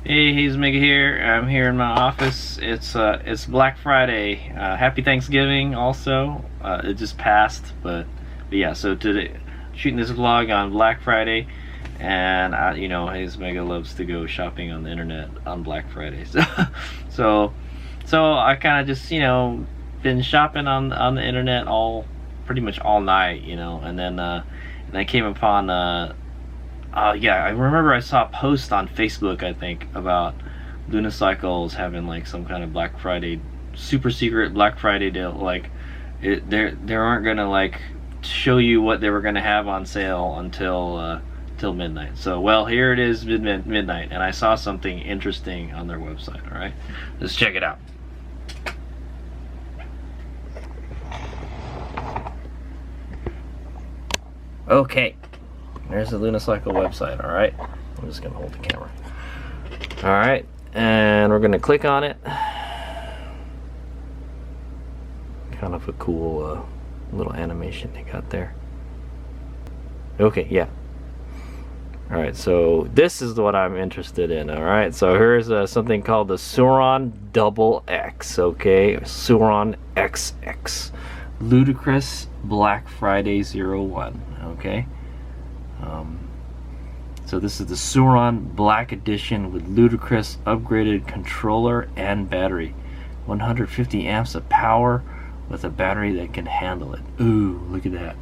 Hey, Hayes Mega here. I'm here in my office. It's Black Friday. Happy Thanksgiving also. It just passed, but yeah. So today, shooting this vlog on Black Friday, and you know, Hayes Mega loves to go shopping on the internet on Black Friday. So I kind of just, you know, been shopping on the internet pretty much all night, you know, and then I came upon yeah, I remember I saw a post on Facebook, I think, about Lunicycles having like some kind of Black Friday, super secret Black Friday deal. Like, they aren't gonna like show you what they were gonna have on sale until till midnight. So, well, here it is, midnight, and I saw something interesting on their website. All right, let's check it out. Okay. There's the Lunicycle website, alright? I'm just gonna hold the camera. Alright, and we're gonna click on it. Kind of a cool little animation they got there. Okay, yeah. Alright, so this is what I'm interested in, alright? So here's something called the Sur-Ron XX, okay? Sur-Ron XX. Ludicrous Black Friday 01, okay? So this is the Sur-Ron Black Edition with Ludicrous upgraded controller and battery. 150 amps of power with a battery that can handle it. Ooh, look at that.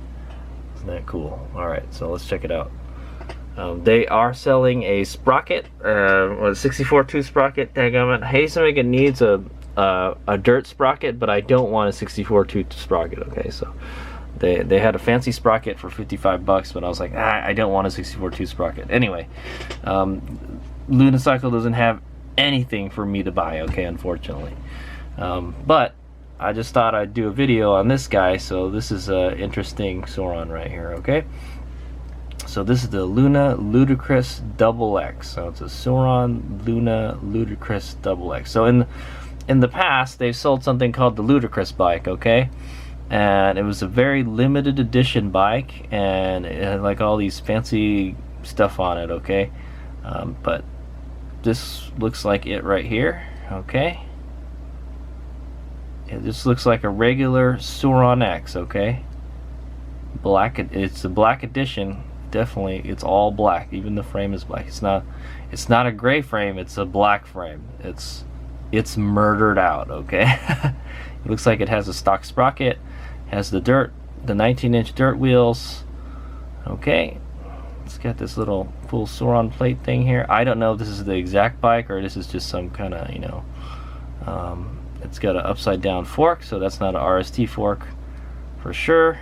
Isn't that cool? Alright, so let's check it out. They are selling a sprocket, a 64-tooth sprocket. Hayes Mega needs a dirt sprocket, but I don't want a 64-tooth sprocket, okay? So They had a fancy sprocket for $55, but I was like, I don't want a 64-tooth sprocket. Anyway, Lunicycle doesn't have anything for me to buy, okay, unfortunately. But I just thought I'd do a video on this guy, so this is an interesting Sur-Ron right here, okay? So this is the Luna Ludicrous XX. So it's a Sur-Ron Luna Ludicrous XX. So in the past, they've sold something called the Ludicrous bike, okay? And it was a very limited edition bike, and it had like all these fancy stuff on it, okay? But this looks like it right here, okay? It just looks like a regular Sur-Ron X, okay? Black. It's a black edition. Definitely, it's all black. Even the frame is black. It's not a gray frame. It's a black frame. It's murdered out, okay? It looks like it has a stock sprocket. Has the 19-inch dirt wheels. Okay, it's got this little full Sur-Ron plate thing here. I don't know if this is the exact bike or this is just some kind of, you know, it's got an upside down fork, so that's not an RST fork for sure.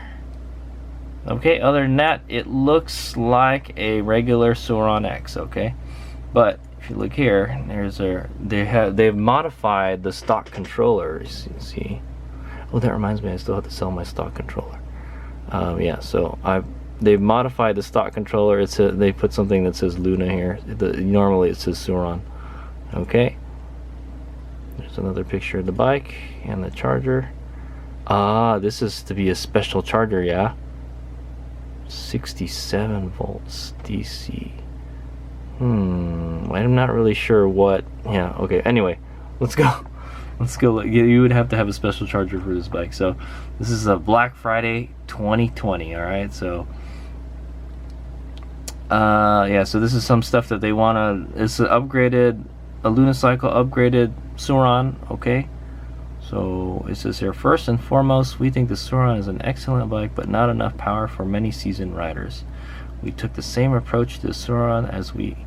Okay, other than that, it looks like a regular Sur-Ron X, okay? But if you look here, they've modified the stock controllers, you see. Oh, that reminds me, I still have to sell my stock controller. Yeah, so they've modified the stock controller. They put something that says Luna here. Normally it says Sur-Ron. Okay. There's another picture of the bike and the charger. This is to be a special charger, yeah. 67 volts DC. I'm not really sure what. Yeah, okay. Anyway, let's go. Let's go. You would have to have a special charger for this bike. So this is a Black Friday 2020. All right. So yeah. So this is some stuff that they want to. It's a Lunicycle upgraded Sur-Ron. Okay. So it says here, first and foremost, we think the Sur-Ron is an excellent bike, but not enough power for many seasoned riders. We took the same approach to the Sur-Ron as we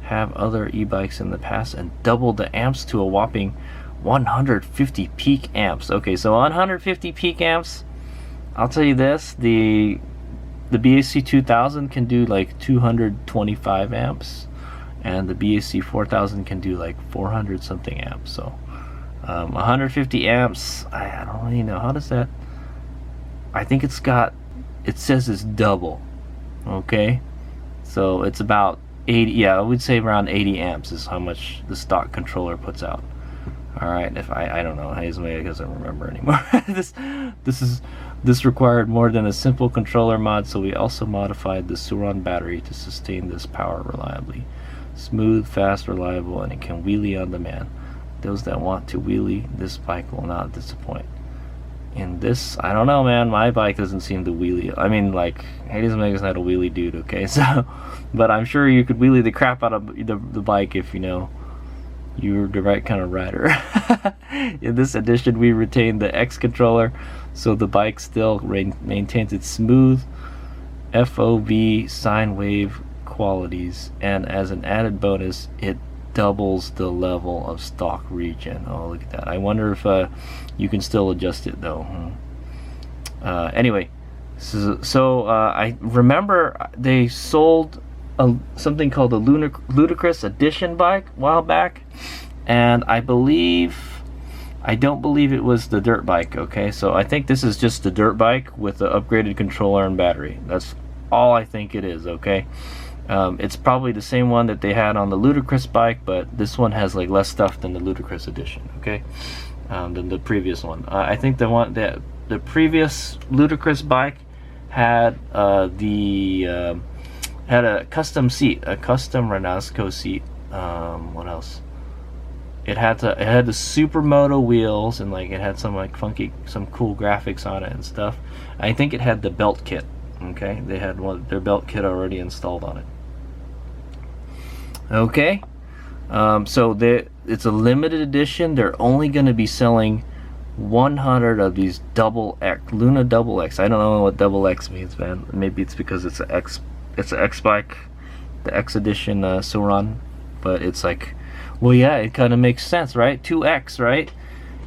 have other e-bikes in the past and doubled the amps to a whopping 150 peak amps. Okay, so 150 peak amps, I'll tell you this, the BAC 2000 can do like 225 amps, and the BAC 4000 can do like 400 something amps. So 150 amps, I don't really know, how does that, I think it says it's double, okay, so it's about 80, yeah, I would say around 80 amps is how much the stock controller puts out. Alright, if I don't know, Hazelmega doesn't remember anymore. This required more than a simple controller mod, so we also modified the Sur-Ron battery to sustain this power reliably. Smooth, fast, reliable, and it can wheelie on demand. Those that want to wheelie, this bike will not disappoint. In this, I don't know, man, my bike doesn't seem to wheelie. I mean, like, Hazelmega's not a wheelie dude, okay, so, but I'm sure you could wheelie the crap out of the bike if, you know, you're the right kind of rider. In this edition, we retained the X controller, so the bike still maintains its smooth FOV sine wave qualities, and as an added bonus, it doubles the level of stock regen. Oh, look at that. I wonder if you can still adjust it though. Anyway, so I remember they sold something called the Ludicrous edition bike a while back, and I don't believe it was the dirt bike, okay, so I think this is just the dirt bike with the upgraded controller and battery. That's all I think it is, okay. It's probably the same one that they had on the Ludicrous bike, but this one has like less stuff than the Ludicrous edition, okay, than the previous one. I think the one that the previous Ludicrous bike had had a custom seat, a custom Renasco seat. What else? It had the supermoto wheels, and like it had some like funky, some cool graphics on it and stuff. I think it had the belt kit. Okay, they had their belt kit already installed on it. Okay, so it's a limited edition. They're only going to be selling 100 of these double X, Luna double X. I don't know what double X means, man. Maybe it's because it's an X bike, the X edition Sur-Ron, but it's like, well, yeah, it kind of makes sense, right? 2X, right?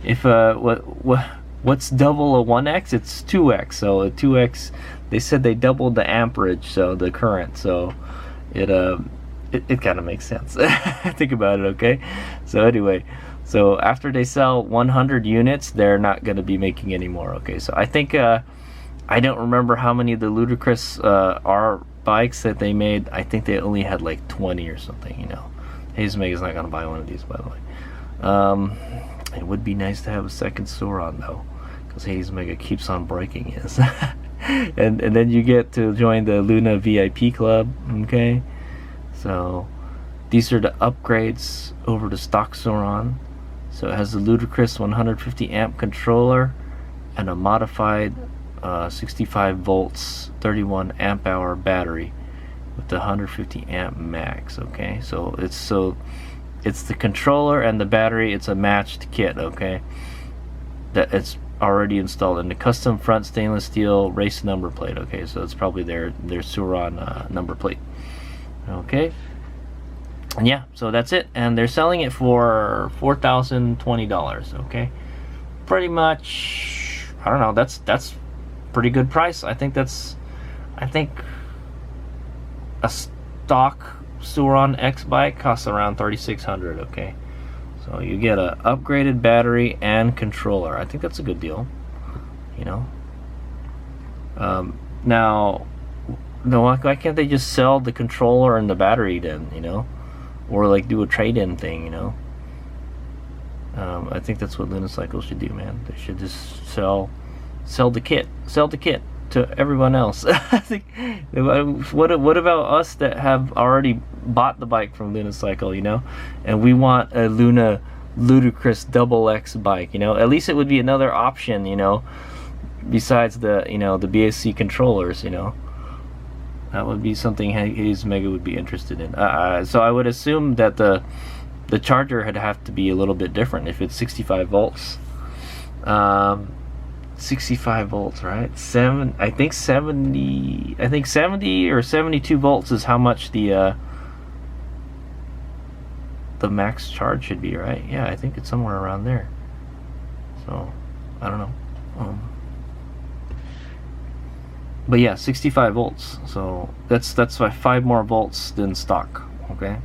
If what's double a 1X? It's 2X. So a 2X, they said they doubled the amperage, so the current. So it kind of makes sense. Think about it, okay? So anyway, so after they sell 100 units, they're not going to be making any more, okay? So I think I don't remember how many of the Ludicrous R bikes that they made. I think they only had like 20 or something, you know. Hazelmega's not going to buy one of these, by the way. It would be nice to have a second Sur-Ron though, because Hazelmega keeps on breaking his. and then you get to join the Luna VIP club, okay? So these are the upgrades over the stock Sur-Ron. So it has the Ludicrous 150 amp controller and a modified 65 volts 31 amp hour battery with the 150 amp max, okay? So it's the controller and the battery, it's a matched kit, okay? That it's already installed in the custom front stainless steel race number plate, okay? So it's probably their Sur-Ron number plate, okay? And yeah, so that's it, and they're selling it for $4,020, okay? Pretty much, I don't know, that's pretty good price. I think a stock Sur-Ron X bike costs around $3,600, okay? So you get a upgraded battery and controller. I think that's a good deal, you know. Now, why can't they just sell the controller and the battery then, you know, or like do a trade-in thing, you know? I think that's what Unicycle should do, man. They should just sell the kit to everyone else. I think, what about us that have already bought the bike from Unicycle, you know, and we want a Ludicrous double X bike, you know? At least it would be another option, you know, besides the, you know, the BSC controllers, you know. That would be something Hazelmega would be interested in. So I would assume that the charger would have to be a little bit different if it's 65 volts. 65 volts, right? I think 70 or 72 volts is how much the max charge should be, right? Yeah, I think it's somewhere around there. So I don't know. But yeah, 65 volts. So that's why 5 more volts than stock. Okay.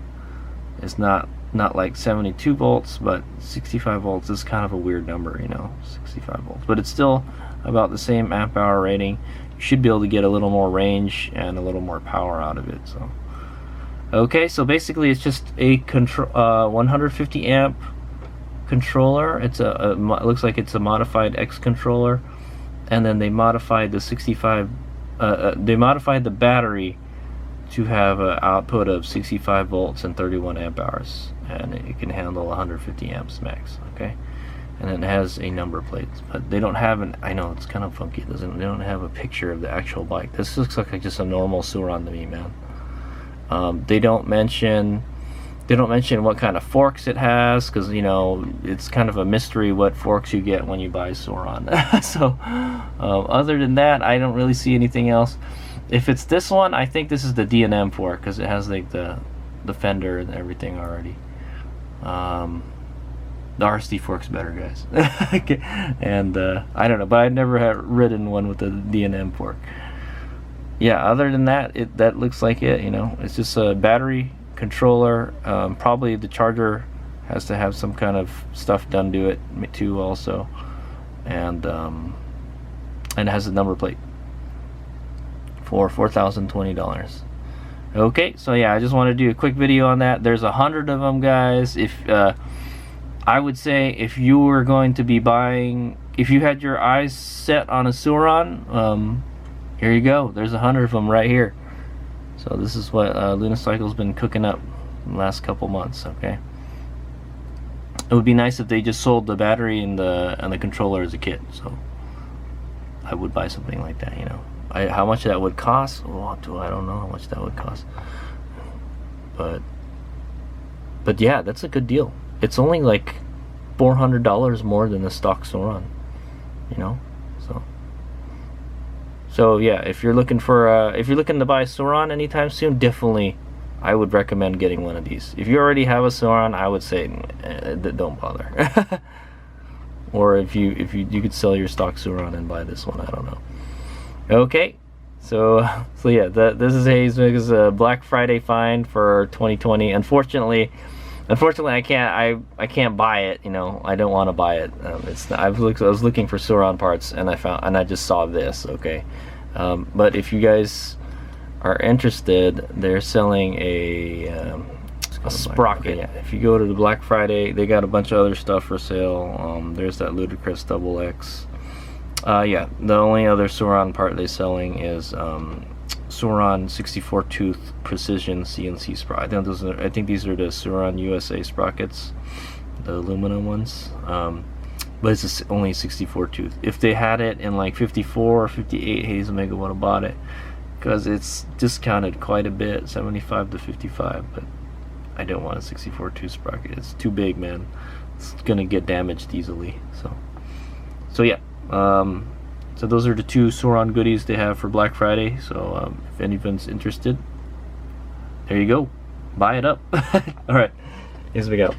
It's not like 72 volts, but 65 volts is kind of a weird number, you know, 65 volts. But it's still about the same amp hour rating. You should be able to get a little more range and a little more power out of it. So, okay, so basically it's just a 150 amp controller. It's it looks like it's a modified X controller, and then they modified the 65. They modified the battery to have an output of 65 volts and 31 amp hours, and it can handle 150 amps max. Okay, and it has a number plate, but they don't have an. I know it's kind of funky. They don't have a picture of the actual bike. This looks like just a normal Sur-Ron to me, man. They don't mention what kind of forks it has, because you know it's kind of a mystery what forks you get when you buy Sur-Ron. So other than that, I don't really see anything else. If it's this one, I think this is the D&M fork, because it has like the fender and everything already. The RSD fork's better, guys. Okay. And I don't know, but I've never ridden one with the D&M fork. Yeah, other than that, that looks like it. You know, it's just a battery controller. Probably the charger has to have some kind of stuff done to it too, also, and it has a number plate for $4,020. Okay, so yeah, I just want to do a quick video on that. There's 100 of them, guys. If I would say if you were going to be buying, if you had your eyes set on a Sur-Ron, here you go. There's 100 of them right here. So this is what Unicycle's been cooking up in the last couple months. Okay, it would be nice if they just sold the battery and the controller as a kit. So I would buy something like that. You know, how much that would cost? Oh, I don't know how much that would cost. But yeah, that's a good deal. It's only like $400 more than the stock Sur-Ron. You know, so yeah, if you're looking to buy a Sur-Ron anytime soon, definitely I would recommend getting one of these. If you already have a Sur-Ron, I would say don't bother. Or if you could sell your stock Sur-Ron and buy this one, I don't know. Okay, so yeah, this is Hayes' Black Friday find for 2020. Unfortunately, I can't buy it. You know, I don't want to buy it. I was looking for Sur-Ron parts, and I just saw this. Okay, but if you guys are interested, they're selling a sprocket. Yeah, if you go to the Black Friday, they got a bunch of other stuff for sale. There's that Ludicrous XX. Yeah, the only other Sur-Ron part they're selling is Sur-Ron 64 tooth precision CNC sprocket. I think these are the Sur-Ron USA sprockets, the aluminum ones. But it's only 64 tooth. If they had it in like 54 or 58, Hayes Omega would have bought it, because it's discounted quite a bit, 75 to 55. But I don't want a 64 tooth sprocket. It's too big, man. It's gonna get damaged easily. So yeah. So those are the two Sur-Ron goodies they have for Black Friday. So if anyone's interested, there you go. Buy it up. All right, here's we go.